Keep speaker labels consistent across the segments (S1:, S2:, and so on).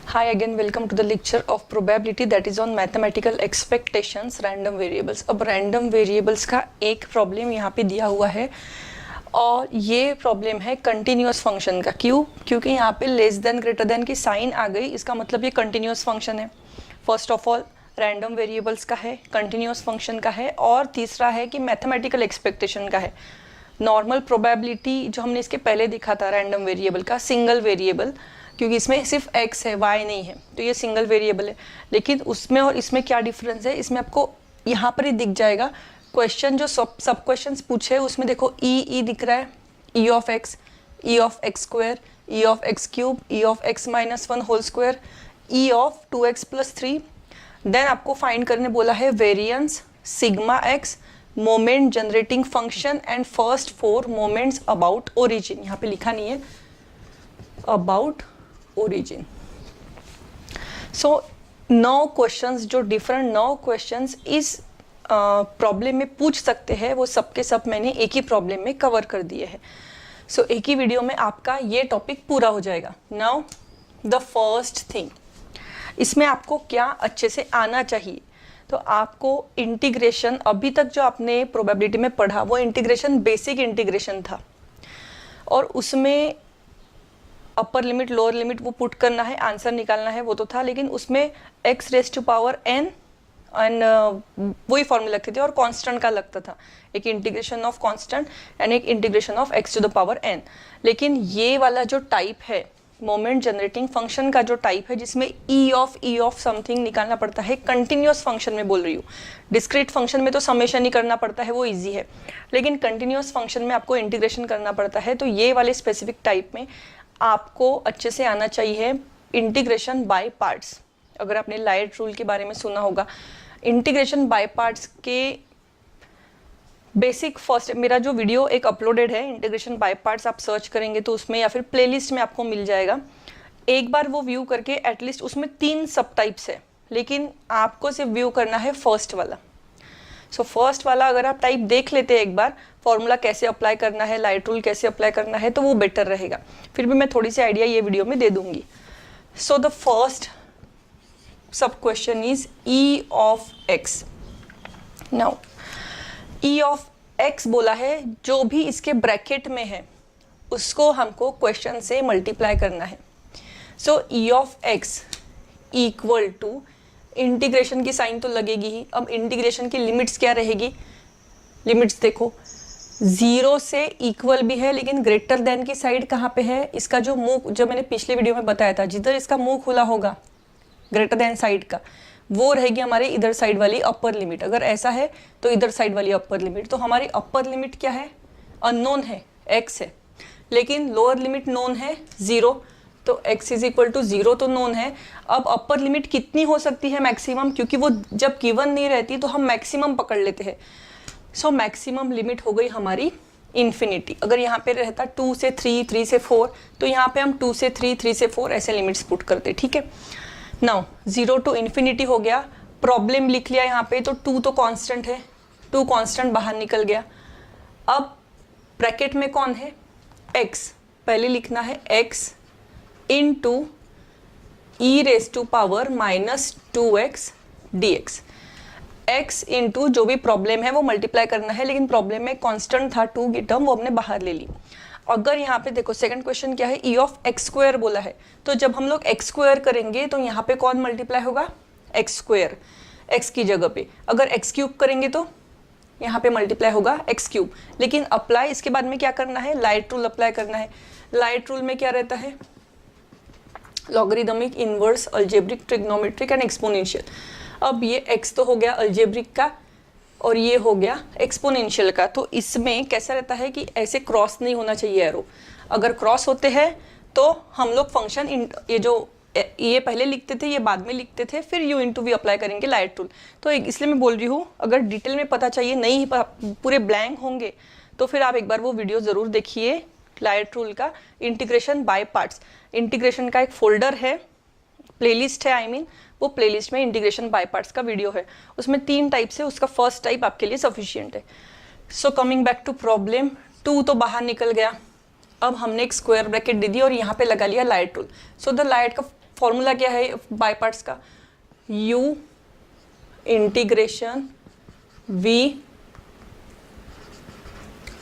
S1: Hi again, welcome to the lecture of probability that is on mathematical expectations random variables। अब random variables का एक problem यहाँ पे दिया हुआ है और ये प्रॉब्लम है कंटिन्यूअस फंक्शन का। क्यों? क्योंकि यहाँ पे लेस देन ग्रेटर देन की साइन आ गई, इसका मतलब ये कंटिन्यूअस फंक्शन है। First of all random variables का है, कंटिन्यूअस फंक्शन का है और तीसरा है कि मैथमेटिकल एक्सपेक्टेशन का है। नॉर्मल प्रोबेबिलिटी जो हमने इसके पहले दिखा था रैंडम वेरिएबल का, सिंगल वेरिएबल, क्योंकि इसमें सिर्फ x है y नहीं है, तो ये सिंगल वेरिएबल है। लेकिन उसमें और इसमें क्या डिफरेंस है, इसमें आपको यहाँ पर ही दिख जाएगा। क्वेश्चन जो सब क्वेश्चंस पूछे हैं उसमें देखो ई दिख रहा है, e of x square, e of x cube, e of x minus 1 whole square, e of 2x plus 3। Then आपको फाइंड करने बोला है variance, sigma x, moment generating function and first 4 moments about origin. यहाँ पे लिखा नहीं है about origin. So 9 questions जो डिफरेंट 9 क्वेश्चंस इस प्रॉब्लम में पूछ सकते हैं, वो सब के सब मैंने एक ही प्रॉब्लम में कवर कर दिए हैं। सो एक ही वीडियो में आपका ये टॉपिक पूरा हो जाएगा। नाउ द फर्स्ट थिंग, इसमें आपको क्या अच्छे से आना चाहिए, तो आपको इंटीग्रेशन, अभी तक जो आपने प्रोबेबिलिटी में पढ़ा वो इंटीग्रेशन बेसिक इंटीग्रेशन था और उसमें अपर लिमिट लोअर लिमिट वो पुट करना है, आंसर निकालना है, वो तो था। लेकिन उसमें x raise to power n and वही फॉर्मूला लगते थे और कांस्टेंट का लगता था, एक इंटीग्रेशन ऑफ कांस्टेंट एंड एक integration of x to the power n। लेकिन ये वाला जो टाइप है मोमेंट जनरेटिंग फंक्शन का, जो टाइप है जिसमें e ऑफ समथिंग निकालना पड़ता है, कंटिन्यूअस फंक्शन में बोल रही हूँ। डिस्क्रीट फंक्शन में तो समेशन ही करना पड़ता है, वो इजी है, लेकिन कंटिन्यूअस फंक्शन में आपको इंटीग्रेशन करना पड़ता है। तो ये वाले स्पेसिफिक टाइप में आपको अच्छे से आना चाहिए इंटीग्रेशन बाय पार्ट्स। अगर आपने लाइट रूल के बारे में सुना होगा, इंटीग्रेशन बाय पार्ट्स के बेसिक फर्स्ट मेरा जो वीडियो एक अपलोडेड है इंटीग्रेशन बाय पार्ट्स, आप सर्च करेंगे तो उसमें या फिर प्लेलिस्ट में आपको मिल जाएगा। एक बार वो व्यू करके एटलीस्ट, उसमें 3 सब टाइप्स है, लेकिन आपको सिर्फ व्यू करना है फर्स्ट वाला। सो फर्स्ट वाला अगर आप टाइप देख लेते हैं एक बार, फॉर्मूला कैसे अप्लाई करना है, लाइट रूल कैसे अप्लाई करना है, तो वो बेटर रहेगा। फिर भी मैं थोड़ी सी आइडिया ये वीडियो में दे दूंगी। सो द फर्स्ट सब question is e of x. Now E of x बोला है, जो भी इसके ब्रैकेट में है उसको हमको क्वेश्चन से मल्टीप्लाई करना है। So e of x equal to, integration की साइन तो लगेगी ही। अब इंटीग्रेशन की लिमिट्स क्या रहेगी, लिमिट्स देखो 0 से इक्वल भी है, लेकिन ग्रेटर देन की साइड कहाँ पे है, इसका जो मुंह, जो मैंने पिछले वीडियो में बताया था, जिधर इसका मुंह खुला होगा ग्रेटर देन साइड का, वो रहेगी हमारी इधर साइड वाली अपर लिमिट। अगर ऐसा है तो इधर साइड वाली अपर लिमिट। तो हमारी अपर लिमिट क्या है, अननोन है, x है, लेकिन लोअर लिमिट नोन है 0, तो x इज इक्वल टू 0 तो नोन है। अब अपर लिमिट कितनी हो सकती है, मैक्सिमम, क्योंकि वो जब गिवन नहीं रहती तो हम मैक्सिमम पकड़ लेते हैं। सो मैक्सिमम लिमिट हो गई हमारी इन्फिनिटी। अगर यहाँ पे रहता 2 से 3, 3 से 4, तो यहाँ पे हम 2 से 3, 3 से 4 ऐसे लिमिट्स पुट करते, ठीक है। नाउ 0 टू इन्फिनिटी हो गया, प्रॉब्लम लिख लिया यहाँ पे, तो 2 तो कांस्टेंट है, 2 कांस्टेंट बाहर निकल गया। अब ब्रैकेट में कौन है, x, पहले लिखना है x into e raise to power minus 2x dx। x into जो भी प्रॉब्लम है वो मल्टीप्लाई करना है, लेकिन प्रॉब्लम में कांस्टेंट था 2 की टर्म, वो हमने बाहर ले ली। अगर यहाँ पे देखो सेकंड क्वेश्चन क्या है, ई ऑफ एक्स स्क्वायर बोला है, तो जब हम लोग एक्स स्क्वायर करेंगे तो यहाँ पे कौन मल्टीप्लाई होगा, एक्स स्क्वायर, एक्स की जगह पे। अगर एक्स क्यूब करेंगे तो यहाँ पे मल्टीप्लाई होगा एक्स क्यूब। लेकिन अप्लाई इसके बाद में क्या करना है, लाइट रूल अप्लाई करना है। लाइट रूल में क्या रहता है, logarithmic, inverse, algebraic, trigonometric and exponential. अब ये x तो हो गया अलजेब्रिक का और ये हो गया एक्सपोनेंशियल का। तो इसमें कैसा रहता है कि ऐसे क्रॉस नहीं होना चाहिए एरो, अगर क्रॉस होते हैं तो हम लोग फंक्शन ये जो ये पहले लिखते थे ये बाद में लिखते थे, फिर u इंटू वी अप्लाई करेंगे लाइट रूल। तो इसलिए मैं बोल रही हूँ, अगर डिटेल में पता चाहिए, नहीं पूरे ब्लैंक होंगे, तो फिर आप एक बार वो वीडियो ज़रूर देखिए लाइट रूल का, इंटीग्रेशन बाय पार्ट्स। इंटीग्रेशन का एक फोल्डर है, प्लेलिस्ट है, आई मीन वो प्लेलिस्ट में इंटीग्रेशन बाय पार्ट्स का वीडियो है, उसमें 3 टाइप से, उसका फर्स्ट टाइप आपके लिए सफिशिएंट है। So coming back to problem, 2 तो बाहर निकल गया, अब हमने एक स्क्वायर ब्रैकेट दे दी और यहाँ पे लगा लिया light rule. So the light का फॉर्मूला क्या है बाय पार्ट्स का, u integration v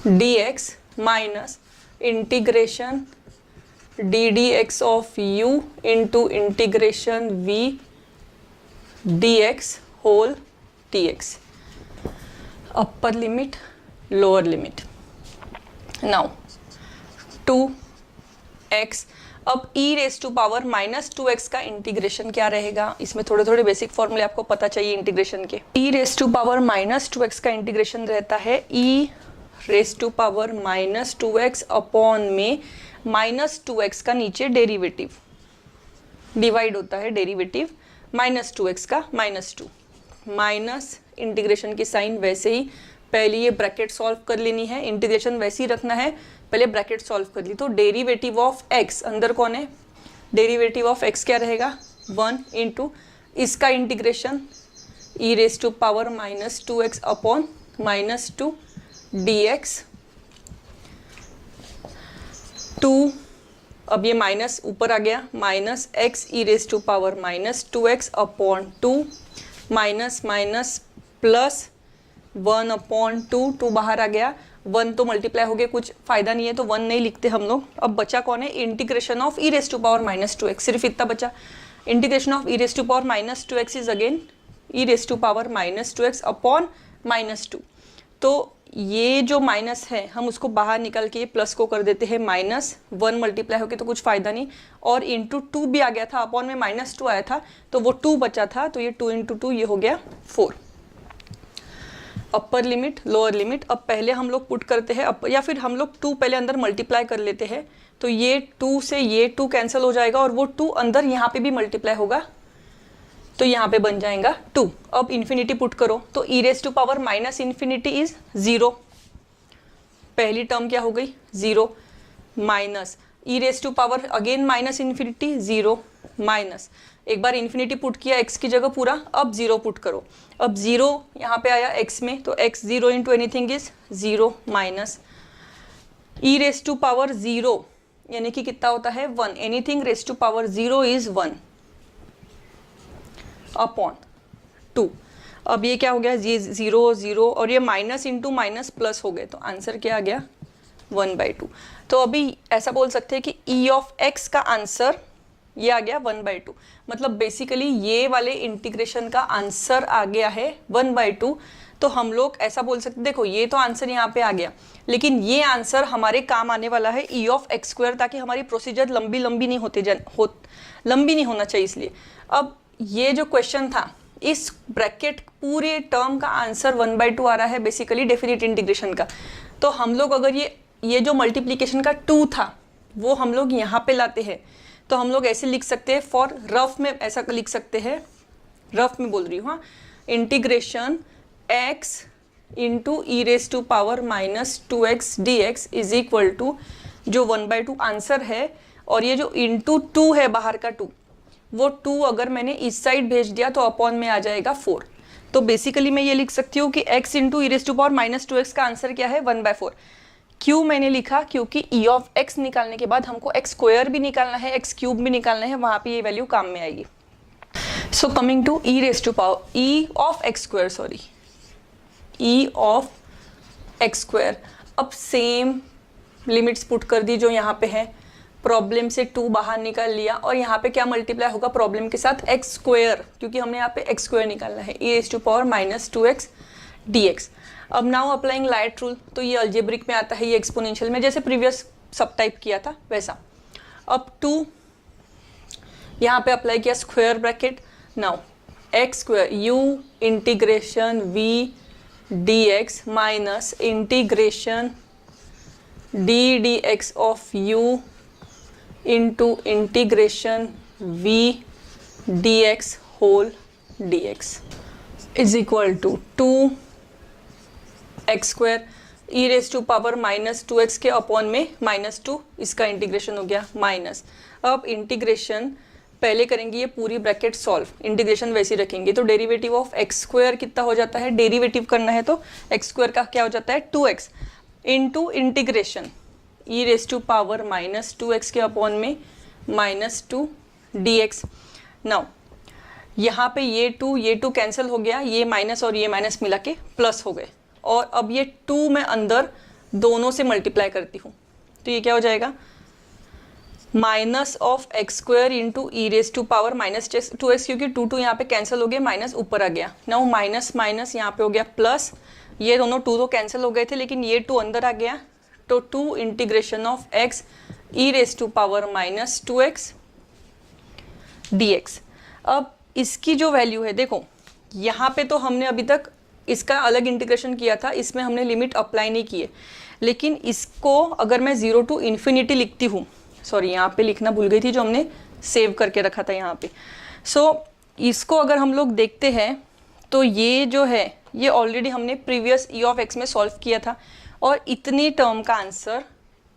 S1: dx minus integration d d x of u into integration v dx whole dx, upper limit lower limit. Now 2x, अब e raise to power minus 2x का integration क्या रहेगा, इसमें थोड़े थोड़े basic फॉर्मूले आपको पता चाहिए इंटीग्रेशन के। e raise to power minus 2x का इंटीग्रेशन रहता है e raise to power minus 2x upon में माइनस 2x का नीचे डेरिवेटिव, डिवाइड होता है डेरिवेटिव माइनस 2x का माइनस 2, माइनस इंटीग्रेशन की साइन वैसे ही, पहले ये ब्रैकेट सॉल्व कर लेनी है, इंटीग्रेशन वैसे ही रखना है, पहले ब्रैकेट सॉल्व कर ली। तो डेरिवेटिव ऑफ x अंदर कौन है, डेरिवेटिव ऑफ x क्या रहेगा 1 इंटू इसका integration e raise to power minus 2x upon minus 2 dx 2, अब ये माइनस ऊपर आ गया, minus x e raise to power minus 2x upon 2 minus minus plus 1 upon 2, 2 बाहर आ गया, 1 तो मल्टीप्लाई हो गया, कुछ फायदा नहीं है तो 1 नहीं लिखते हम लोग। अब बचा कौन है, integration of e raise to power minus 2x, सिर्फ इतना बचा। Integration of e raise to power minus 2x is again e raise to power minus 2x upon minus 2। तो ये जो माइनस है हम उसको बाहर निकल के प्लस को कर देते हैं माइनस, 1 मल्टीप्लाई हो गया तो कुछ फायदा नहीं, और इंटू 2 भी आ गया था, अपॉन में माइनस 2 आया था तो वो 2 बचा था, तो ये 2 इंटू 2 ये हो गया 4। अपर लिमिट लोअर लिमिट, अब पहले हम लोग पुट करते हैं या फिर हम लोग 2 पहले अंदर मल्टीप्लाई कर लेते हैं, तो ये 2 से ये 2 कैंसिल हो जाएगा और वो 2 अंदर यहाँ पे भी मल्टीप्लाई होगा, तो यहाँ पे बन जाएगा 2। अब इन्फिनिटी पुट करो तो e raise to power minus infinity is 0, पहली टर्म क्या हो गई 0, minus e raise to power again minus infinity 0, minus एक बार इन्फिनिटी पुट किया x की जगह पूरा, अब 0 पुट करो, अब 0 यहाँ पे आया x में, तो x 0 into anything is 0, minus e raise to power 0 यानी कि कितना होता है 1, anything raise to power 0 is 1 upon 2। अब ये क्या हो गया, ये 0 0 और ये माइनस इंटू माइनस प्लस हो गए, तो आंसर क्या आ गया 1/2। तो अभी ऐसा बोल सकते हैं कि e ऑफ x का आंसर ये आ गया 1/2, मतलब बेसिकली ये वाले इंटीग्रेशन का आंसर आ गया है 1/2। तो हम लोग ऐसा बोल सकते, देखो ये तो आंसर यहाँ पे आ गया, लेकिन ये आंसर हमारे काम आने वाला है e ऑफ x स्क्वायर, ताकि हमारी प्रोसीजर लंबी नहीं होना चाहिए इसलिए। अब ये जो क्वेश्चन था, इस ब्रैकेट पूरे टर्म का आंसर 1/2 आ रहा है बेसिकली डेफिनेट इंटीग्रेशन का। तो हम लोग अगर ये जो मल्टीप्लीकेशन का 2 था वो हम लोग यहाँ पे लाते हैं, तो हम लोग ऐसे लिख सकते हैं, फॉर रफ में ऐसा लिख सकते हैं, रफ में बोल रही हूँ, हाँ, integration x into e raise to power minus 2x dx is equal to जो 1/2 आंसर है, और ये जो इंटू 2 है बाहर का 2, वो 2 अगर मैंने इस साइड भेज दिया तो अपॉन में आ जाएगा 4। तो बेसिकली मैं ये लिख सकती हूँ कि x into e raise to power minus 2x का आंसर क्या है 1/4। क्यों मैंने लिखा, क्योंकि e ऑफ x निकालने के बाद हमको x स्क्वायर भी निकालना है, x क्यूब भी निकालना है, वहाँ पे ये वैल्यू काम में आएगी। So coming to e raise to power e of x square, sorry e of x square. अब सेम लिमिट्स पुट कर दी जो यहाँ पे है, प्रॉब्लम से 2 बाहर निकाल लिया, और यहाँ पे क्या मल्टीप्लाई होगा प्रॉब्लम के साथ x स्क्वायर, क्योंकि हमने यहाँ पे x स्क्वायर निकालना है, e raise to power minus 2x dx। अब नाउ अप्लाइंग लाइट रूल, तो ये अल्जेब्रिक में आता है, ये एक्सपोनेंशियल में, जैसे प्रीवियस सब टाइप किया था वैसा। अब 2 यहाँ पे अप्लाई किया square bracket, now x square u integration v dx minus integration d dx of u into integration v dx whole dx is equal to 2 x square e raise to power minus 2x के upon में minus 2, इसका integration हो गया minus. अब integration पहले करेंगे ये पूरी ब्रैकेट सॉल्व, इंटीग्रेशन वैसे रखेंगे, तो डेरिवेटिव ऑफ एक्स स्क्वायर कितना हो जाता है, डेरिवेटिव करना है तो एक्स स्क्वायर का क्या हो जाता है 2x into integration e raise to power minus 2x के अपॉन में माइनस 2 dx। नाउ यहाँ पे ये टू कैंसिल हो गया, ये माइनस और ये माइनस मिला के प्लस हो गए, और अब ये 2 मैं अंदर दोनों से मल्टीप्लाई करती हूँ, तो ये क्या हो जाएगा, minus of x square into e raise to power minus 2x, क्योंकि 2 यहाँ पे कैंसिल हो गया, माइनस ऊपर आ गया। नाउ माइनस माइनस यहाँ पे हो गया प्लस, ये दोनों 2 तो कैंसिल हो गए थे, लेकिन ये 2 अंदर आ गया, तो 2 integration of x e raise to power minus 2x dx। अब इसकी जो वैल्यू है, देखो यहाँ पे तो हमने अभी तक इसका अलग इंटीग्रेशन किया था, इसमें हमने लिमिट अप्लाई नहीं की है, लेकिन इसको अगर मैं 0 टू इन्फिनिटी लिखती हूँ, सॉरी यहाँ पे लिखना भूल गई थी, जो हमने सेव करके रखा था यहाँ पे। सो इसको अगर हम लोग देखते हैं तो ये जो है ये ऑलरेडी हमने प्रीवियस ई ऑफ एक्स में सॉल्व किया था, और इतनी टर्म का आंसर,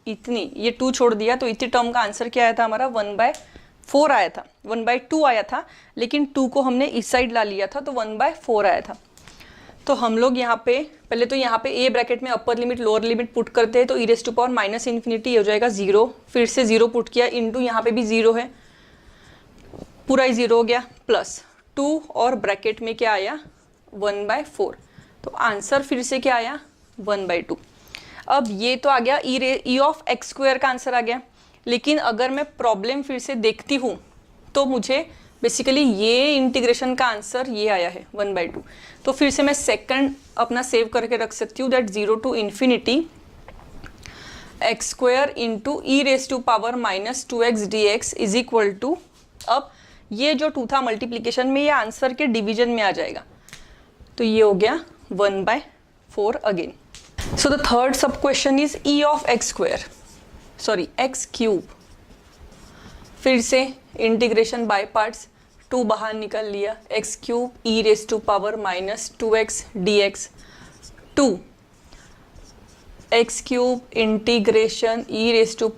S1: इतनी, ये 2 छोड़ दिया तो इतनी टर्म का आंसर क्या आया था हमारा, 1/4 आया था, 1/2 आया था, लेकिन 2 को हमने इस साइड ला लिया था तो 1/4 आया था। तो हम लोग यहाँ पे पहले तो यहाँ पे ए ब्रैकेट में upper limit lower limit put करते हैं, तो e raise to power minus infinity हो जाएगा 0, फिर से 0 पुट किया, इंटू यहाँ पे भी 0 है, पूरा ही 0 हो गया, प्लस 2 और ब्रैकेट में क्या आया 1/4, तो आंसर फिर से क्या आया 1/2। अब ये तो आ गया ई ऑफ एक्स स्क्वायर का आंसर आ गया, लेकिन अगर मैं प्रॉब्लम फिर से देखती हूँ तो मुझे बेसिकली ये इंटीग्रेशन का आंसर ये आया है 1/2। तो फिर से मैं सेकंड अपना सेव करके रख सकती हूँ, that 0 to infinity x square into e raise to power minus 2x dx is equal to, अब ये जो 2 था मल्टीप्लीकेशन में, ये आंसर के डिवीजन में आ जाएगा, तो ये हो गया 1/4 again. So the third sub question is e of x square, sorry x cube, फिर से इंटीग्रेशन बाय पार्ट्स, 2 बाहर निकल लिया, x cube e raise to power minus 2x dx, 2 x cube integration e raise to,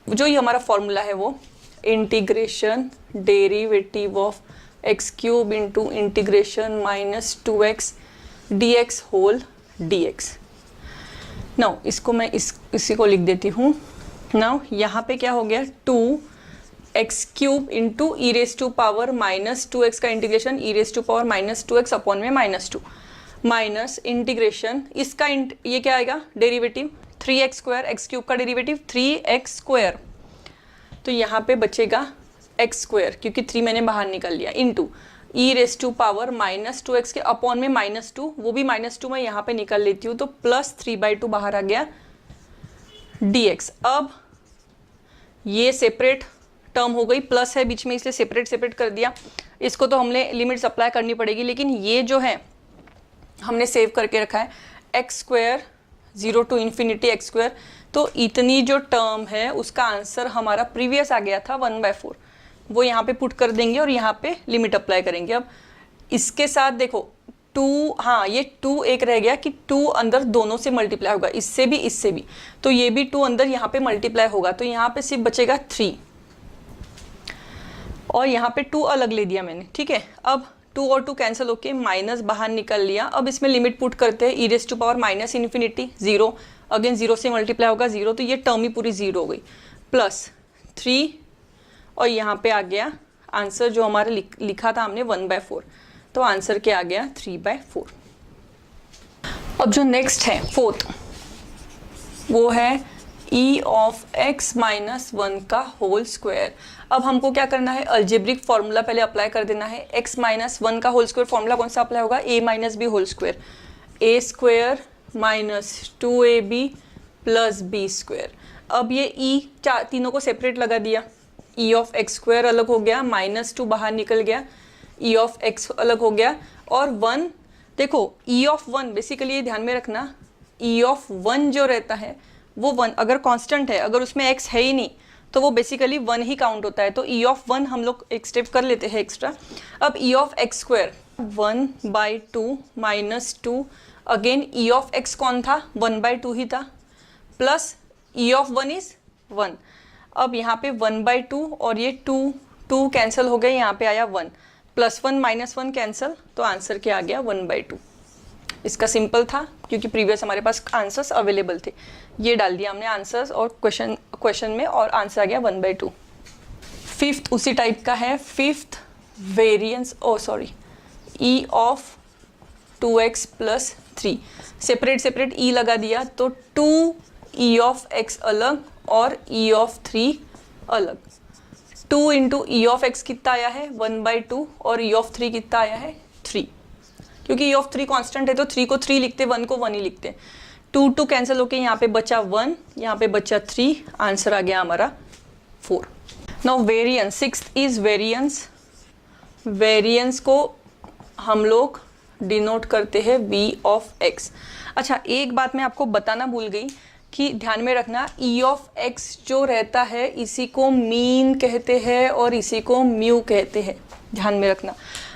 S1: जो ये हमारा formula है वो integration derivative of x cube into integration minus 2x dx whole dx। Now इसको मैं इसी को लिख देती हूँ। नाउ यहाँ पे क्या हो गया, 2x cube into e raise to power minus 2x का integration e raise to power minus 2x upon में माइनस 2, माइनस इंटीग्रेशन इसका ये क्या आएगा derivative 3x square, x cube का डेरिवेटिव 3x स्क्वायर, तो यहाँ पे बचेगा x स्क्वायर, क्योंकि 3 मैंने बाहर निकल लिया, into e raise to power minus 2x के अपॉन में माइनस 2, वो भी माइनस 2 मैं यहाँ पे निकल लेती हूँ, तो प्लस 3/2 बाहर आ गया dx। अब ये सेपरेट टर्म हो गई, प्लस है बीच में इसलिए सेपरेट कर दिया, इसको तो हमने लिमिट्स अप्लाई करनी पड़ेगी, लेकिन ये जो है हमने सेव करके रखा है x square 0 to infinity x square, तो इतनी जो टर्म है उसका आंसर हमारा प्रीवियस आ गया था 1/4, वो यहाँ पे पुट कर देंगे और यहाँ पे लिमिट अप्लाई करेंगे। अब इसके साथ देखो 2, हाँ ये 2 एक रह गया कि 2 अंदर दोनों से मल्टीप्लाई होगा, इससे भी, तो ये भी 2 अंदर यहाँ पे मल्टीप्लाई होगा, तो यहाँ पे सिर्फ बचेगा 3, और यहाँ पे 2 अलग ले दिया मैंने, ठीक है। अब 2 और 2 कैंसिल होके माइनस बाहर निकल लिया, अब इसमें लिमिट पुट करते हैं, e raise to power minus infinity 0, again 0 से मल्टीप्लाई होगा 0, तो ये टर्म ही पूरी 0 हो गई, प्लस 3, और यहाँ पे आ गया आंसर जो हमारा लिखा था हमने 1/4, तो आंसर क्या आ गया 3/4। अब जो नेक्स्ट है फोर्थ, वो है ई ऑफ एक्स माइनस 1 का होल स्क्वायर। अब हमको क्या करना है, अल्जेब्रिक फॉर्मूला पहले अप्लाई कर देना है। एक्स माइनस 1 का होल स्क्वायर फॉर्मूला कौन सा अप्लाई होगा, a minus b whole square, a square minus 2ab plus b square. अब ये ई तीनों को सेपरेट लगा दिया, ई ऑफ एक्स स्क्वायर अलग हो गया, -2 बाहर निकल गया, ई ऑफ एक्स अलग हो गया, और 1, देखो ई ऑफ 1 बेसिकली ये ध्यान में रखना, ई ऑफ 1 जो रहता है वो 1 अगर कांस्टेंट है, अगर उसमें x है ही नहीं तो वो बेसिकली 1 ही काउंट होता है, तो ई ऑफ 1 हम लोग एक स्टेप कर लेते हैं एक्स्ट्रा। अब ई of x square 1/2 -2, again E of x कौन था 1/2 ही था, प्लस ई ऑफ 1 इज 1। अब यहाँ पे 1/2 और ये 2 कैंसिल हो गए, यहाँ पे आया 1, +1 -1 कैंसिल, तो आंसर क्या आ गया 1/2। इसका सिंपल था क्योंकि प्रीवियस हमारे पास आंसर्स अवेलेबल थे, ये डाल दिया हमने आंसर्स और क्वेश्चन में, और आंसर आ गया 1/2। फिफ्थ उसी टाइप का है, fifth variance, e of 2x plus 3, separate separate e लगा दिया तो 2 ई ऑफ x अलग और ई ऑफ 3 अलग। 2 इंटू ई ऑफ एक्स कितना आया है 1/2 और ई ऑफ 3 कितना आया है 3, क्योंकि ई ऑफ 3 कांस्टेंट है तो 3 को 3 लिखते, 1 को 1 ही लिखते। 2 कैंसिल होके यहाँ पे बचा 1, यहाँ पे बचा 3, आंसर आ गया हमारा 4। Now variance, sixth is variance. Variance को हम लोग डिनोट करते हैं v ऑफ x। अच्छा, एक बात मैं आपको बताना भूल गई कि ध्यान में रखना, e ऑफ x जो रहता है इसी को मीन कहते हैं और इसी को म्यू कहते हैं, ध्यान में रखना।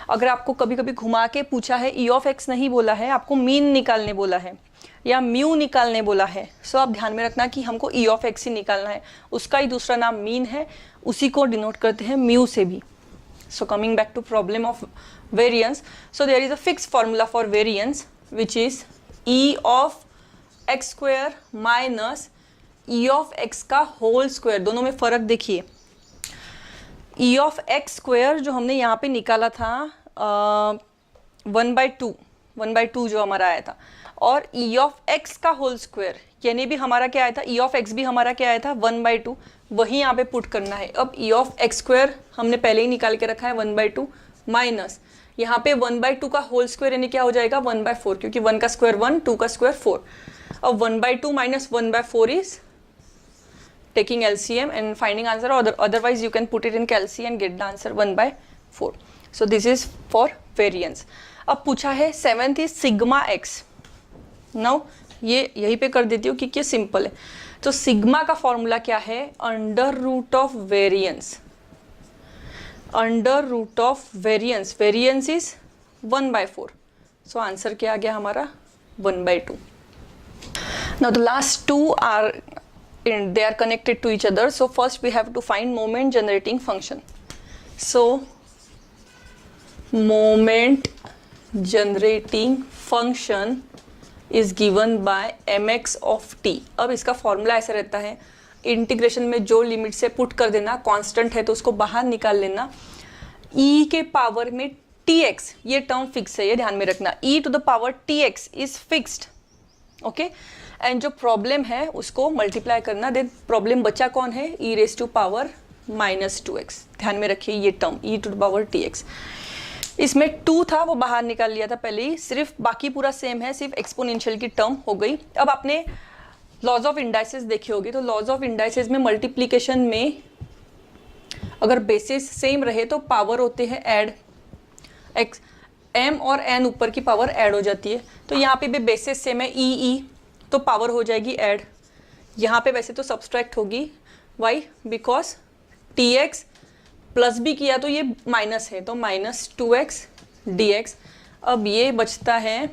S1: अगर आपको कभी कभी घुमा के पूछा है, e ऑफ x नहीं बोला है, आपको मीन निकालने बोला है या म्यू निकालने बोला है, सो आप ध्यान में रखना कि हमको e ऑफ x ही निकालना है, उसका ही दूसरा नाम मीन है, उसी को डिनोट करते हैं म्यू से भी। So coming back to problem of variance, so there is a fixed formula for variance which is e of x square minus e of x का whole square। दोनों में फ़र्क देखिए, e of x square जो हमने यहाँ पे निकाला था 1/2 जो हमारा आया था, और e of x का whole square यानी भी हमारा क्या आया था, e of x भी हमारा क्या आया था 1/2, वही यहाँ पे पुट करना है। अब e ऑफ एक्स स्क्वायर हमने पहले ही निकाल के रखा है 1/2 माइनस यहाँ पे 1/2 का होल स्क्वायर यानी क्या हो जाएगा 1/4, क्योंकि 1 का स्क्वायर 1, 2 का स्क्वायर 4। अब 1/2 minus 1/4 is taking LCM and finding answer, or otherwise you can put it in calci and get the answer 1/4. So this is for variance। अब पूछा है seventh is sigma x. Now ये यहीं पे कर देती हूँ क्योंकि ये सिंपल है। तो सिग्मा का फॉर्मूला क्या है, under root of variance. Under root of variance, variance is 1/4, so answer क्या आ गया हमारा 1/2। Now the last two are they are connected to each other, so first we have to find moment generating function। so moment generating function is given by mx of t। अब इसका formula ऐसा रहता है, integration में जो limit से put कर देना, कांस्टेंट है तो उसको बाहर निकाल लेना, e के पावर में tx, ये टर्म फिक्स है, ये ध्यान में रखना, e to the power tx is fixed, okay. And जो प्रॉब्लम है उसको मल्टीप्लाई करना, देन प्रॉब्लम बचा कौन है, e raise to power -2x, ध्यान में रखिए ये term e to the power tx। इसमें 2 था वो बाहर निकाल लिया था पहले ही, सिर्फ बाकी पूरा सेम है, सिर्फ एक्सपोनेंशियल की टर्म हो गई। अब आपने लॉज ऑफ इंडाइसेस देखे होगी, तो लॉज ऑफ इंडाइसेस में मल्टीप्लिकेशन में अगर बेसिस सेम रहे तो पावर होते हैं ऐड, एक्स m और n ऊपर की पावर ऐड हो जाती है, तो यहाँ पे भी बेसिस सेम है e तो पावर हो जाएगी ऐड। यहाँ पे वैसे तो सब्सट्रैक्ट होगी, वाई, बिकॉज tx प्लस भी किया तो ये माइनस है, तो -2x dx। अब ये बचता है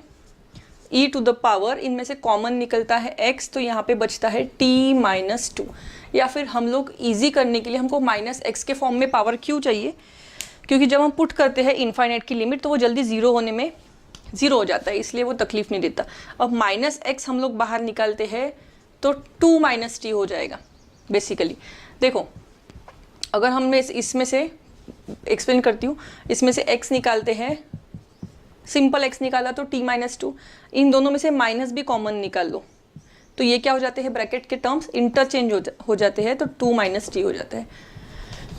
S1: e टू द पावर, इनमें से कॉमन निकलता है x, तो यहाँ पे बचता है t-2, या फिर हम लोग इजी करने के लिए हमको -x के फॉर्म में पावर क्यों चाहिए, क्योंकि जब हम पुट करते हैं इनफाइनाइट की लिमिट तो वो जल्दी ज़ीरो होने में ज़ीरो हो जाता है, इसलिए वो तकलीफ नहीं देता। अब -x हम लोग बाहर निकालते हैं तो 2 - t हो जाएगा बेसिकली। देखो अगर हमने इसमें से एक्सप्लेन करती हूँ, इसमें से x निकालते हैं, सिंपल x निकाला तो t-2, इन दोनों में से माइनस भी कॉमन निकाल लो तो ये क्या हो जाते हैं, ब्रैकेट के टर्म्स इंटरचेंज हो जाते हैं, तो 2 - t हो जाता है।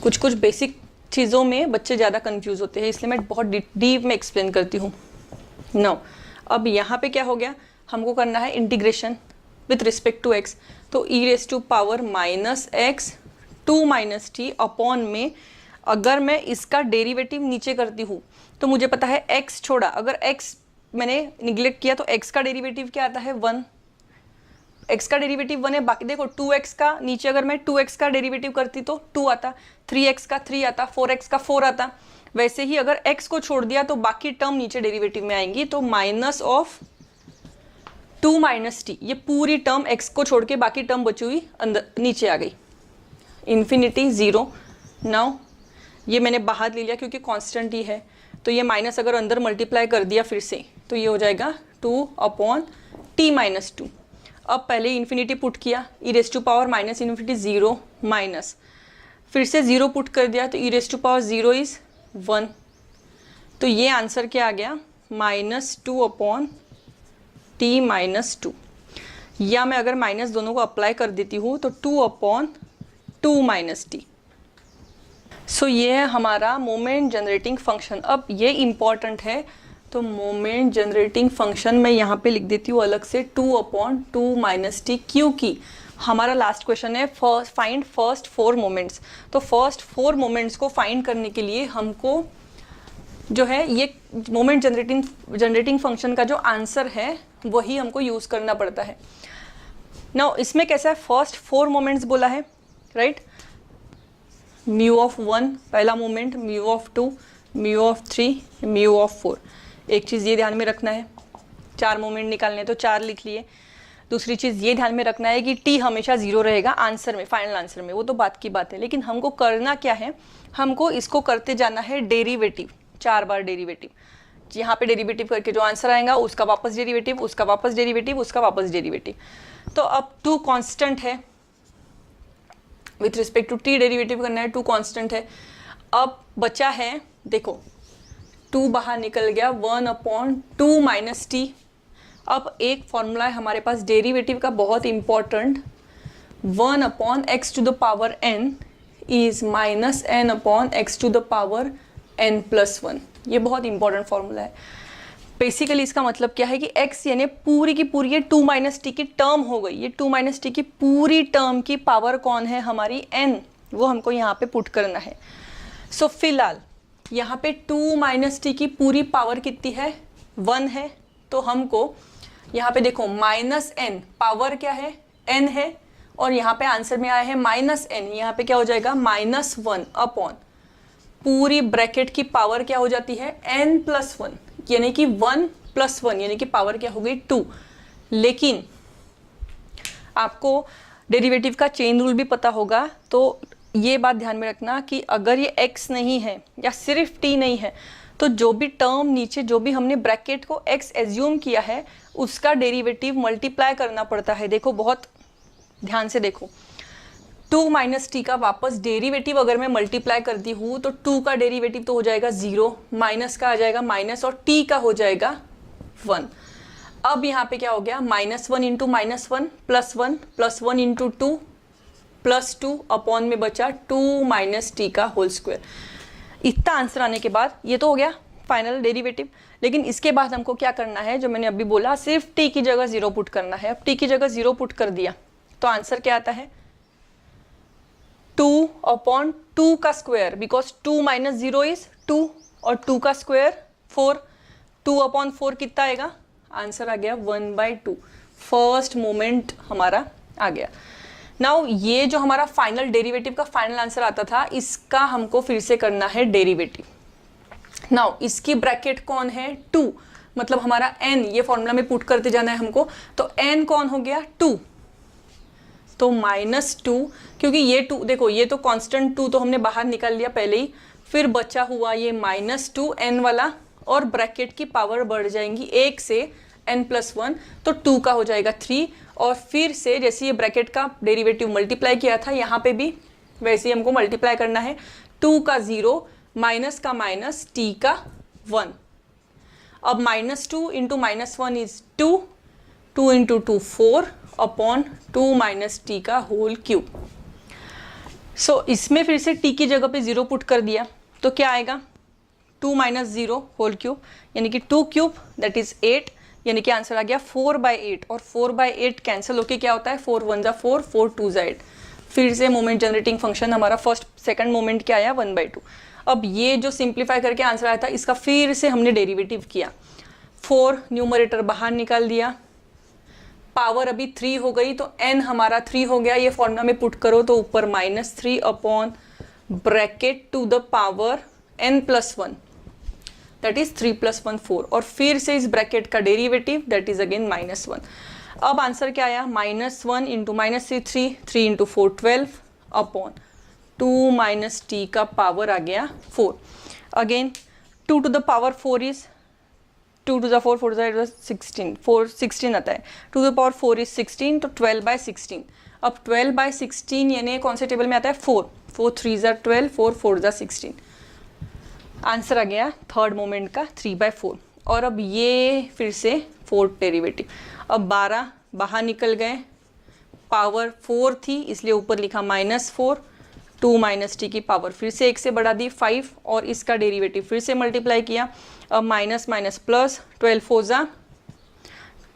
S1: कुछ कुछ बेसिक चीज़ों में बच्चे ज़्यादा कंफ्यूज होते हैं, इसलिए मैं बहुत डीप में एक्सप्लेन करती हूँ। नाउ अब यहाँ पे क्या हो गया, हमको करना है integration with respect to x, तो e raise to power -x 2 - t upon में, अगर मैं इसका डेरिवेटिव नीचे करती हूँ तो मुझे पता है x छोड़ा, अगर x मैंने निगलेक्ट किया तो x का डेरिवेटिव क्या आता है 1, x का डेरिवेटिव 1 है, बाकी देखो 2x का नीचे अगर मैं 2x का डेरिवेटिव करती तो 2 आता, 3x का 3 आता, 4x का 4 आता। वैसे ही अगर x को छोड़ दिया तो बाकी टर्म नीचे डेरिवेटिव में आएंगी, तो -2 - t, ये पूरी टर्म x को छोड़ के बाकी टर्म बची हुई अंदर नीचे आ गई, इन्फिनिटी 0। नाउ ये मैंने बाहर ले लिया क्योंकि कांस्टेंट ही है, तो ये माइनस अगर अंदर मल्टीप्लाई कर दिया फिर से तो ये हो जाएगा 2/t-2। अब पहले इन्फिनिटी पुट किया, e raise to power -∞ 0 minus, फिर से 0 पुट कर दिया तो e⁻0 इज़ 1। तो ये आंसर क्या आ गया, -2/t-2। या मैं अगर माइनस दोनों को अप्लाई कर देती हूँ तो 2/2 - t। सो ये है हमारा मोमेंट जनरेटिंग फंक्शन। अब ये इम्पॉर्टेंट है, तो मोमेंट जनरेटिंग फंक्शन मैं यहाँ पे लिख देती हूँ अलग से 2/2 - t, क्योंकि हमारा लास्ट क्वेश्चन है फाइंड फर्स्ट 4 मोमेंट्स। तो फर्स्ट 4 मोमेंट्स को फाइंड करने के लिए हमको जो है ये मोमेंट जनरेटिंग फंक्शन का जो आंसर है वही हमको यूज़ करना पड़ता है। नाउ इसमें कैसा है, फर्स्ट 4 मोमेंट्स बोला है, राइट। μ(1) पहला मोमेंट, μ(2), μ(3), μ(4). एक चीज़ ये ध्यान में रखना है, 4 मोमेंट निकालने तो 4 लिख लिए। दूसरी चीज़ ये ध्यान में रखना है कि t हमेशा 0 रहेगा आंसर में, फाइनल आंसर में, वो तो बात की बात है। लेकिन हमको करना क्या है, हमको इसको करते जाना है डेरिवेटिव, 4 बार डेरिवेटिव। यहाँ पे डेरिवेटिव करके जो आंसर आएगा उसका वापस डेरिवेटिव, उसका वापस डेरिवेटिव, उसका वापस डेरिवेटिव। तो अब 2 कांस्टेंट है, with respect to t derivative करना है, 2 कांस्टेंट है। अब बचा है, देखो 2 बाहर निकल गया, 1/2 - t। अब एक फॉर्मूला है हमारे पास डेरिवेटिव का बहुत इंपॉर्टेंट, 1/x⁴n इज -n/x⁴n+1। ये बहुत इंपॉर्टेंट फॉर्मूला है। बेसिकली इसका मतलब क्या है कि x यानी पूरी की पूरी ये 2 - t की टर्म हो गई। ये 2 - t की पूरी टर्म की पावर कौन है, हमारी n, वो हमको यहाँ पे पुट करना है। सो फिलहाल यहाँ पे 2 - t की पूरी पावर कितनी है, 1 है। तो हमको यहाँ पे देखो -n, पावर क्या है, n है, और यहाँ पे आंसर में आया है -n। यहाँ पे क्या हो जाएगा, -1 अपॉन पूरी ब्रैकेट की पावर क्या हो जाती है, n+1, यानी कि 1 + 1, यानी कि पावर क्या हो गई, 2। लेकिन आपको डेरिवेटिव का चेन रूल भी पता होगा, तो ये बात ध्यान में रखना कि अगर ये x नहीं है या सिर्फ t नहीं है, तो जो भी टर्म नीचे, जो भी हमने ब्रैकेट को x एज्यूम किया है, उसका डेरिवेटिव मल्टीप्लाई करना पड़ता है। देखो बहुत ध्यान से देखो, 2 - t का वापस डेरिवेटिव अगर मैं मल्टीप्लाई करती हूँ तो 2 का डेरिवेटिव तो हो जाएगा 0, माइनस का आ जाएगा माइनस, और t का हो जाएगा 1। अब यहाँ पे क्या हो गया, -1 × -1 +1 +1 × 2 +2 अपॉन में बचा 2 - t का होल स्क्वायर। इतना आंसर आने के बाद ये तो हो गया फाइनल डेरिवेटिव। लेकिन इसके बाद हमको क्या करना है, जो मैंने अभी बोला, सिर्फ t की जगह 0 पुट करना है। अब t की जगह 0 पुट कर दिया तो आंसर क्या आता है, 2/2 का स्क्वायर, बिकॉज 2 - 0 इज 2 और 2 का स्क्वायर 4। 2/4 कितना आएगा, आंसर आ गया 1/2। फर्स्ट मोमेंट हमारा आ गया। नाउ ये जो हमारा फाइनल डेरिवेटिव का फाइनल आंसर आता था, इसका हमको फिर से करना है डेरिवेटिव। नाउ इसकी ब्रैकेट कौन है, 2, मतलब हमारा n, ये फॉर्मूला में पुट करते जाना है हमको। तो n कौन हो गया, 2, तो -2, क्योंकि ये 2 देखो, ये तो कांस्टेंट 2 तो हमने बाहर निकाल लिया पहले ही। फिर बचा हुआ ये -2 n वाला, और ब्रैकेट की पावर बढ़ जाएंगी 1 से n+1, तो 2 का हो जाएगा 3। और फिर से जैसे ये ब्रैकेट का डेरिवेटिव मल्टीप्लाई किया था, यहाँ पे भी वैसे ही हमको मल्टीप्लाई करना है। 2 का 0, माइनस का माइनस, t का 1। अब -2 × -1 इज 2, 2 × 2 4 अपॉन 2 - t का होल क्यूब। सो इसमें फिर से t की जगह पे 0 पुट कर दिया तो क्या आएगा, 2 - 0 होल क्यूब, यानी कि 2 क्यूब दैट इज 8, यानी कि आंसर आ गया 4/8। और 4/8 कैंसिल होके क्या होता है, 4 × 1 = 4, 4 × 2 = 8। फिर से मोमेंट जनरेटिंग फंक्शन हमारा फर्स्ट सेकंड मोमेंट क्या आया, 1/2। अब ये जो सिंप्लीफाई करके आंसर आया था, इसका फिर से हमने डेरिवेटिव किया। 4 न्यूमरेटर बाहर निकाल दिया, पावर अभी 3 हो गई, तो n हमारा 3 हो गया। ये फॉर्मूला में पुट करो तो ऊपर -3 upon bracket to the power n+1, that is 3 + 1 4, और फिर से इस ब्रैकेट का डेरिवेटिव दैट इज अगेन -1। अब आंसर क्या आया, -1 × -3 3 × 4 12 अपॉन 2 - t का पावर आ गया 4। Again 2 to the power 4 is 2 to the 4, 4 to the 16, 4 16 आता है। 2 to the power 4 is 16, तो 12/16। अब 12/16 यानी कौन से टेबल में आता है, 4। 4 3 ज़ा 12, 4 4 ज़ा 16। आंसर आ गया थर्ड मोमेंट का 3/4। और अब ये फिर से फोर्थ डेरिवेटिव, अब 12 बाहर निकल गए, पावर 4 थी इसलिए ऊपर लिखा -4, 2 माइनस टी की पावर फिर से 1 से बढ़ा दी 5, और इसका डेरिवेटिव फिर से मल्टीप्लाई किया। अब माइनस माइनस प्लस, 12 4 ज़ा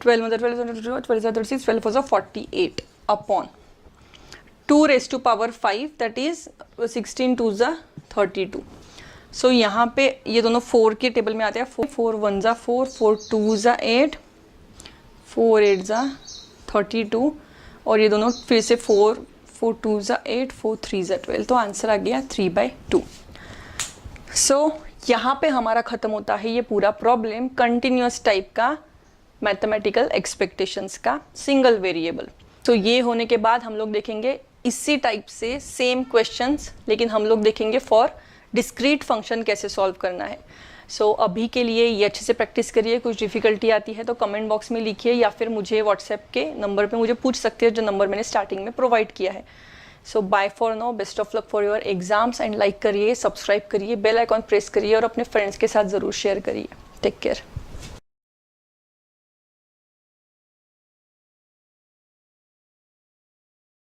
S1: 12 12 36, 12 4 ज़ा 48 upon 2 raised to power 5 that is 16 2 ज़ा 32। सो यहाँ पे ये दोनों 4 के टेबल में आते हैं। 4 1 ज़ा 4, 4 2 ज़ा 8, 4 8 ज़ा 32, और ये दोनों फिर से 4 4 2 ज़ा 8, 4 3 ज़ा 12। तो आंसर आ गया 3/2। सो यहाँ पे हमारा ख़त्म होता है ये पूरा प्रॉब्लम कंटिन्यूस टाइप का मैथमेटिकल एक्सपेक्टेशंस का सिंगल वेरिएबल। तो ये होने के बाद हम लोग देखेंगे इसी टाइप से सेम क्वेश्चंस, लेकिन हम लोग देखेंगे फॉर डिस्क्रीट फंक्शन कैसे सॉल्व करना है। सो अभी के लिए ये अच्छे से प्रैक्टिस करिए। कुछ डिफ़िकल्टी आती है तो कमेंट बॉक्स में लिखिए, या फिर मुझे व्हाट्सएप के नंबर पे मुझे पूछ सकते हो, जो नंबर मैंने स्टार्टिंग में प्रोवाइड किया है। So bye for now, best of luck for your exams, and like करिए, सब्सक्राइब करिए, बेल आइकॉन प्रेस करिए, और अपने फ्रेंड्स के साथ ज़रूर शेयर करिए। Take care.